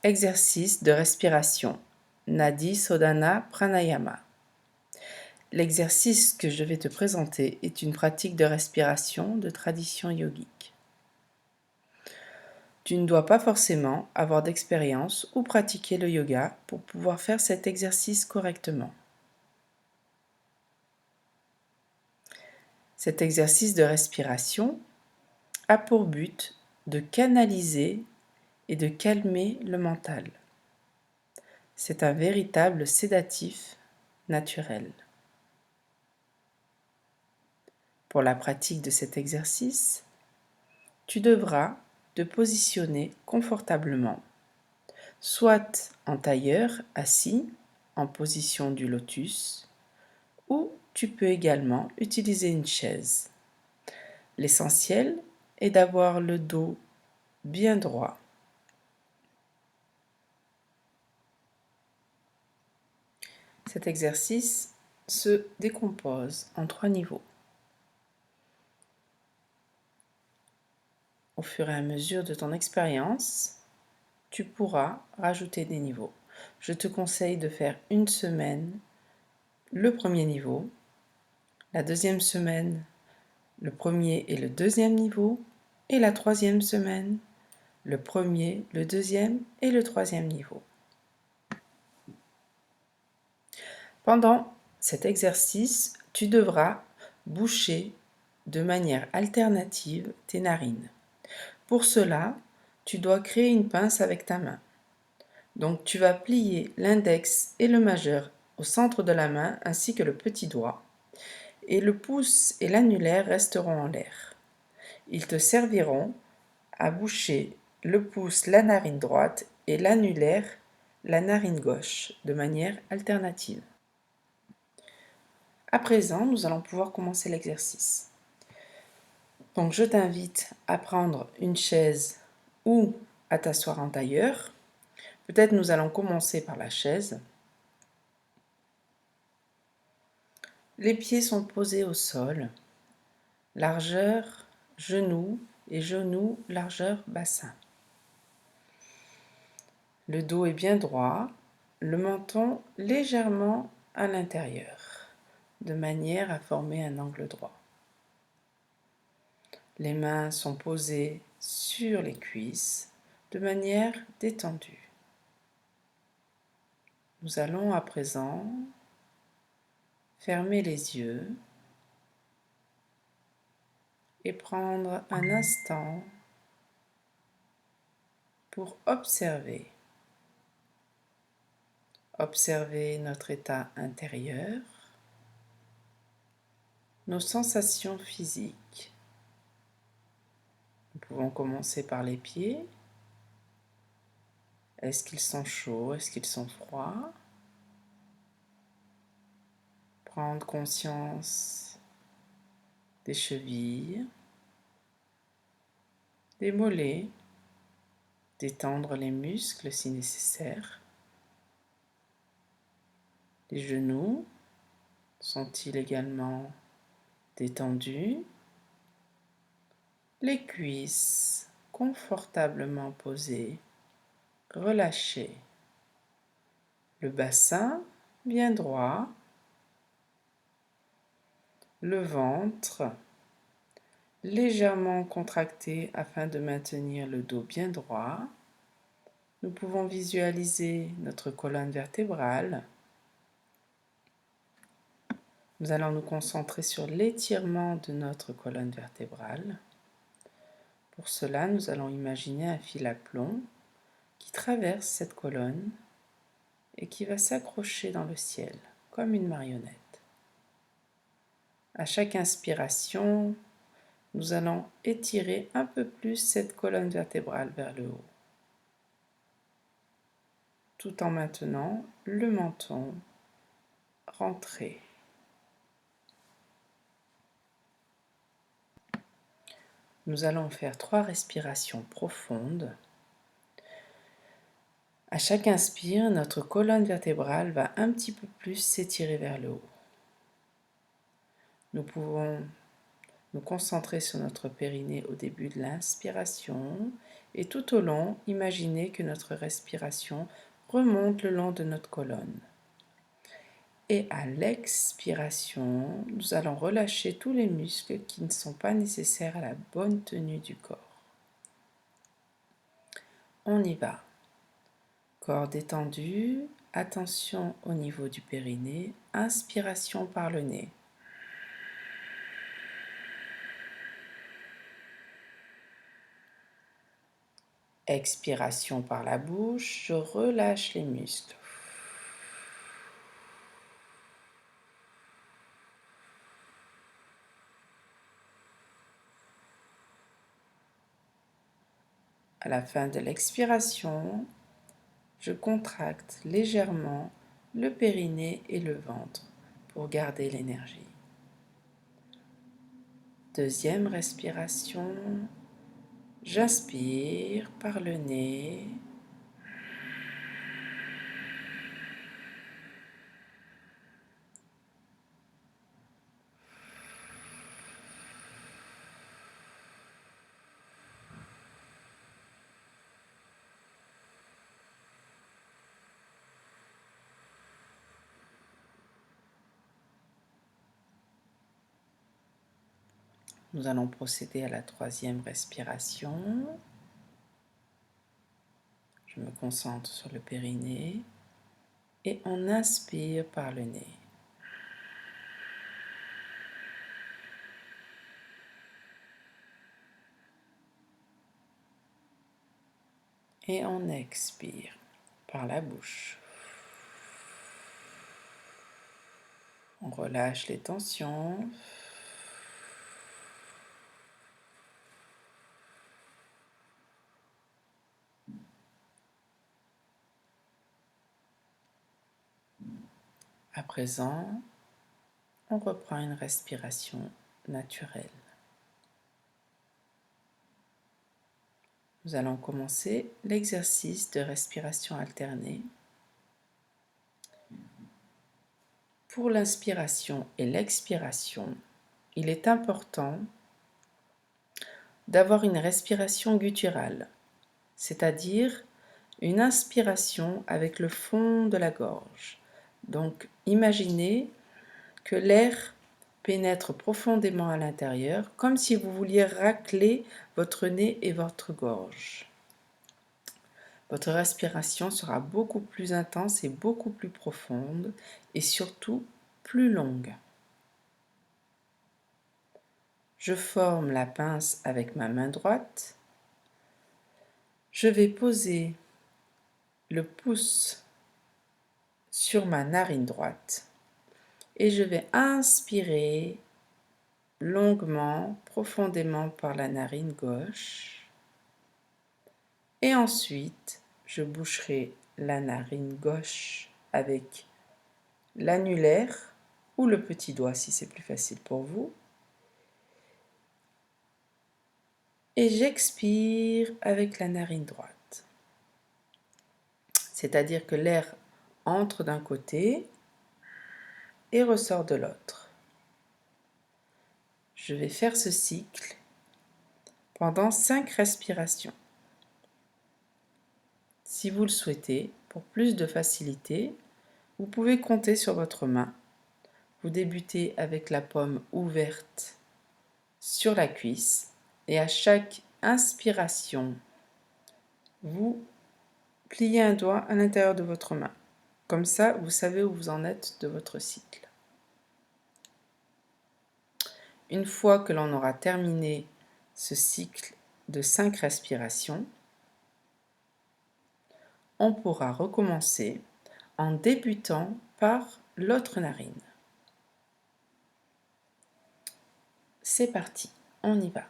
Exercice de respiration. Nadi Sodhana Pranayama. L'exercice que je vais te présenter est une pratique de respiration de tradition yogique. Tu ne dois pas forcément avoir d'expérience ou pratiquer le yoga pour pouvoir faire cet exercice correctement. Cet exercice de respiration a pour but de canaliser et de calmer le mental. C'est un véritable sédatif naturel. Pour la pratique de cet exercice, tu devras te positionner confortablement, soit en tailleur assis en position du lotus, ou tu peux également utiliser une chaise. L'essentiel est d'avoir le dos bien droit. Cet exercice se décompose en 3 niveaux. Au fur et à mesure de ton expérience, tu pourras rajouter des niveaux. Je te conseille de faire une semaine le premier niveau, la deuxième semaine le premier et le deuxième niveau, et la troisième semaine le premier, le deuxième et le troisième niveau. Pendant cet exercice, tu devras boucher de manière alternative tes narines. Pour cela, tu dois créer une pince avec ta main. Donc tu vas plier l'index et le majeur au centre de la main ainsi que le petit doigt, et le pouce et l'annulaire resteront en l'air. Ils te serviront à boucher le pouce la narine droite et l'annulaire la narine gauche de manière alternative. À présent, nous allons pouvoir commencer l'exercice. Donc je t'invite à prendre une chaise ou à t'asseoir en tailleur. Peut-être nous allons commencer par la chaise. Les pieds sont posés au sol, largeur genou et genou largeur bassin. Le dos est bien droit, le menton légèrement à l'intérieur, de manière à former un angle droit. Les mains sont posées sur les cuisses de manière détendue. Nous allons à présent fermer les yeux et prendre un instant pour observer. Observer notre état intérieur, nos sensations physiques. Nous pouvons commencer par les pieds. Est-ce qu'ils sont chauds? Est-ce qu'ils sont froids? Prendre conscience des chevilles, des mollets, détendre les muscles si nécessaire. Les genoux sont-ils également détendus? Les cuisses confortablement posées, relâchées. Le bassin bien droit. Le ventre légèrement contracté afin de maintenir le dos bien droit. Nous pouvons visualiser notre colonne vertébrale. Nous allons nous concentrer sur l'étirement de notre colonne vertébrale. Pour cela, nous allons imaginer un fil à plomb qui traverse cette colonne et qui va s'accrocher dans le ciel comme une marionnette. À chaque inspiration, nous allons étirer un peu plus cette colonne vertébrale vers le haut, tout en maintenant le menton rentré. Nous allons faire 3 respirations profondes. À chaque inspire, notre colonne vertébrale va un petit peu plus s'étirer vers le haut. Nous pouvons nous concentrer sur notre périnée au début de l'inspiration et tout au long, imaginez que notre respiration remonte le long de notre colonne. Et à l'expiration, nous allons relâcher tous les muscles qui ne sont pas nécessaires à la bonne tenue du corps. On y va. Corps détendu, attention au niveau du périnée, inspiration par le nez. Expiration par la bouche, je relâche les muscles. À la fin de l'expiration, je contracte légèrement le périnée et le ventre pour garder l'énergie. Deuxième respiration, j'inspire par le nez. Nous allons procéder à la troisième respiration. Je me concentre sur le périnée et on inspire par le nez. Et on expire par la bouche. On relâche les tensions. À présent, on reprend une respiration naturelle. Nous allons commencer l'exercice de respiration alternée. Pour l'inspiration et l'expiration, il est important d'avoir une respiration gutturale, c'est-à-dire une inspiration avec le fond de la gorge. Donc, imaginez que l'air pénètre profondément à l'intérieur, comme si vous vouliez racler votre nez et votre gorge. Votre respiration sera beaucoup plus intense et beaucoup plus profonde, et surtout plus longue. Je forme la pince avec ma main droite. Je vais poser le pouce sur ma narine droite et je vais inspirer longuement, profondément par la narine gauche. Et ensuite, je boucherai la narine gauche avec l'annulaire ou le petit doigt si c'est plus facile pour vous. Et j'expire avec la narine droite. C'est-à-dire que l'air entre d'un côté et ressort de l'autre. Je vais faire ce cycle pendant 5 respirations. Si vous le souhaitez, pour plus de facilité, vous pouvez compter sur votre main. Vous débutez avec la paume ouverte sur la cuisse et à chaque inspiration, vous pliez un doigt à l'intérieur de votre main. Comme ça, vous savez où vous en êtes de votre cycle. Une fois que l'on aura terminé ce cycle de 5 respirations, on pourra recommencer en débutant par l'autre narine. C'est parti, on y va.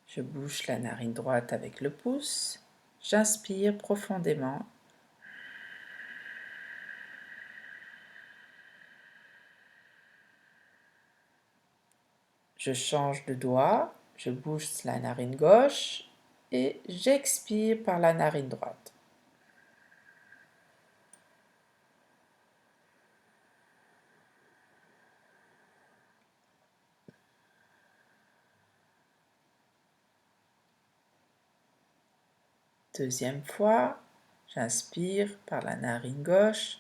Je bouche la narine droite avec le pouce. J'inspire profondément. Je change de doigt. Je bouche la narine gauche et j'expire par la narine droite. Deuxième fois, j'inspire par la narine gauche.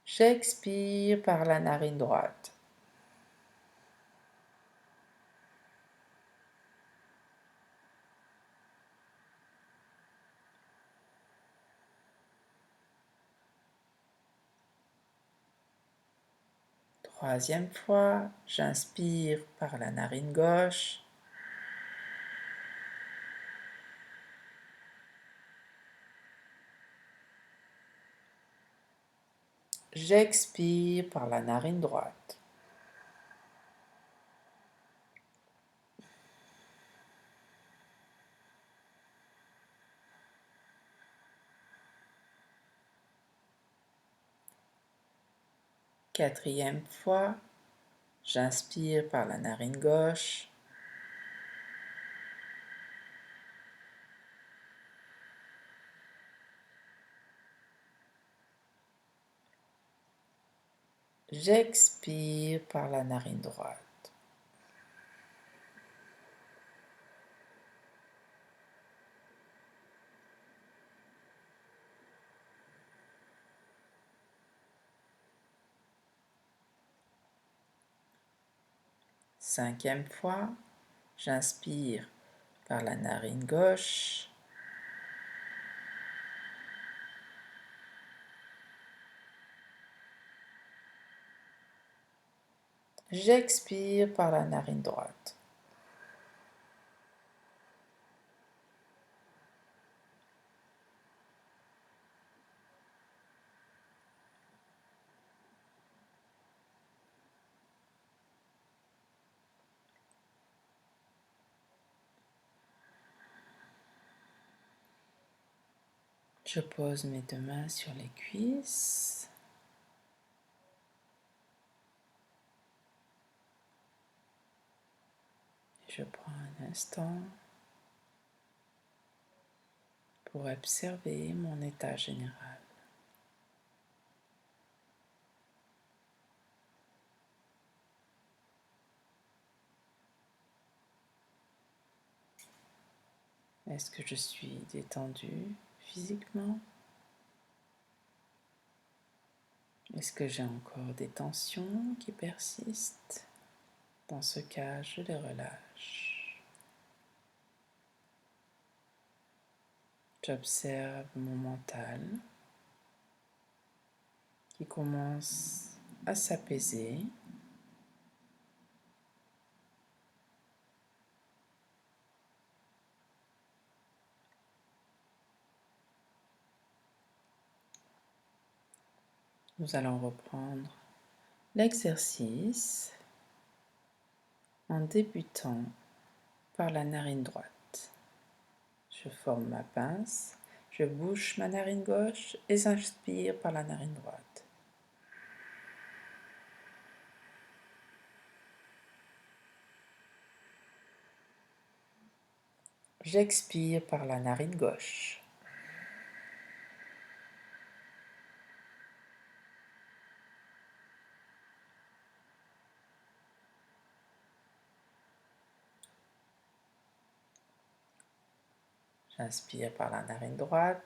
J'expire par la narine droite. Troisième fois, j'inspire par la narine gauche. J'expire par la narine droite. Quatrième fois, j'inspire par la narine gauche. J'expire par la narine droite. Cinquième fois, j'inspire par la narine gauche. J'expire par la narine droite. Je pose mes deux mains sur les cuisses. Je prends un instant pour observer mon état général. Est-ce que je suis détendue physiquement? Est-ce que j'ai encore des tensions qui persistent? Dans ce cas, je les relâche. J'observe mon mental qui commence à s'apaiser. Nous allons reprendre l'exercice en débutant par la narine droite. Je forme ma pince, je bouche ma narine gauche et j'inspire par la narine droite. J'expire par la narine gauche. J'inspire par la narine droite.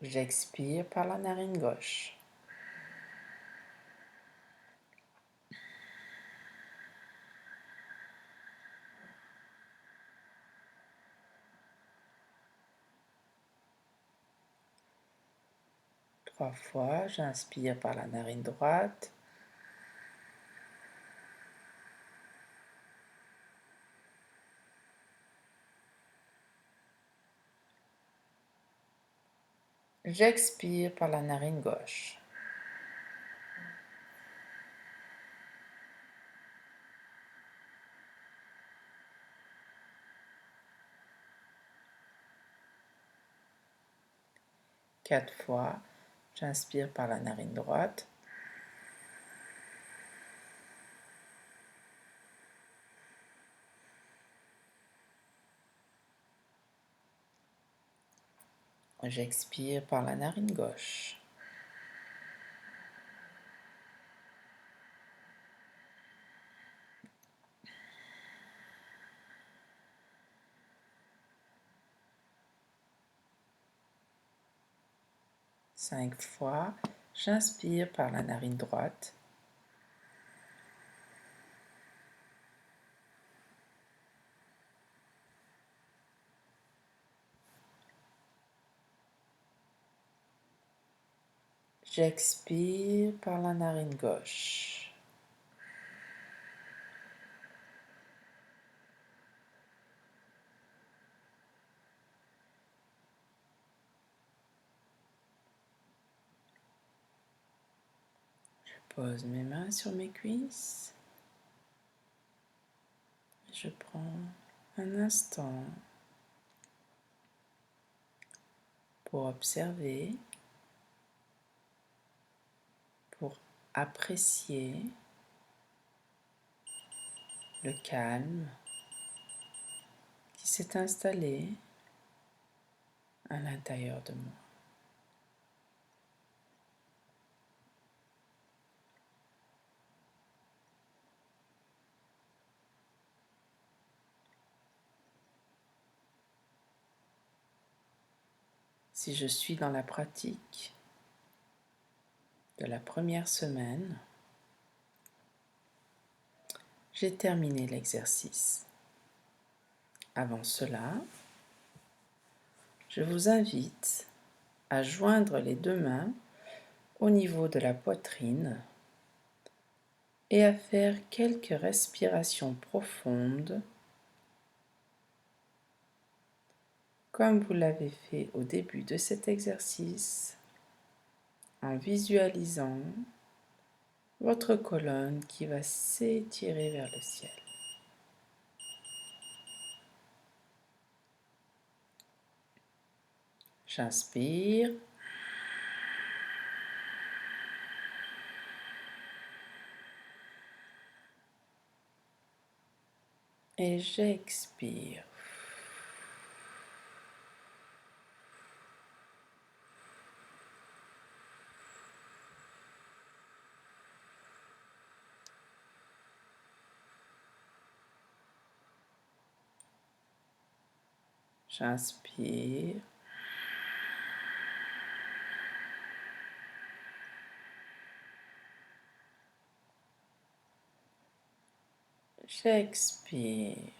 J'expire par la narine gauche. Trois fois, j'inspire par la narine droite. J'expire par la narine gauche. Quatre fois, j'inspire par la narine droite. J'expire par la narine gauche. Cinq fois, j'inspire par la narine droite. J'expire par la narine gauche. Je pose mes mains sur mes cuisses. Je prends un instant pour observer, pour apprécier le calme qui s'est installé à l'intérieur de moi. Si je suis dans la pratique de la première semaine, j'ai terminé l'exercice. Avant cela, je vous invite à joindre les deux mains au niveau de la poitrine et à faire quelques respirations profondes comme vous l'avez fait au début de cet exercice, en visualisant votre colonne qui va s'étirer vers le ciel. J'inspire. Et j'expire. J'inspire. J'expire.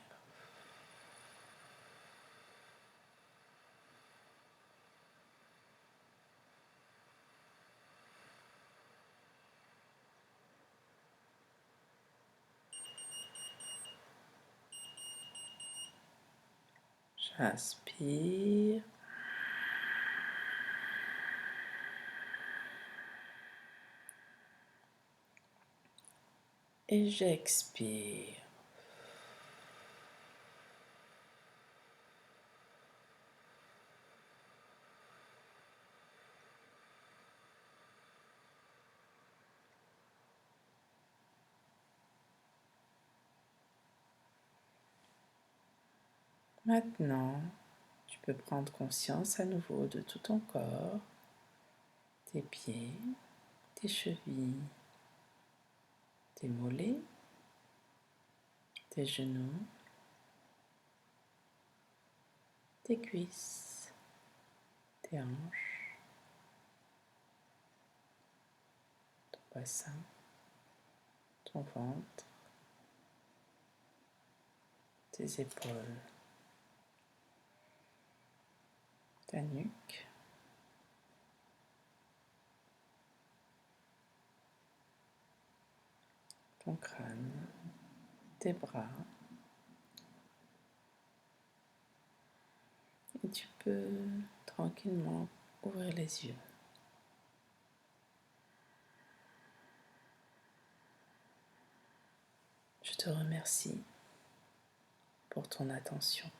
J'inspire. Et j'expire. Maintenant, tu peux prendre conscience à nouveau de tout ton corps, tes pieds, tes chevilles, tes mollets, tes genoux, tes cuisses, tes hanches, ton bassin, ton ventre, tes épaules, ta nuque, ton crâne, tes bras. Et tu peux tranquillement ouvrir les yeux. Je te remercie pour ton attention.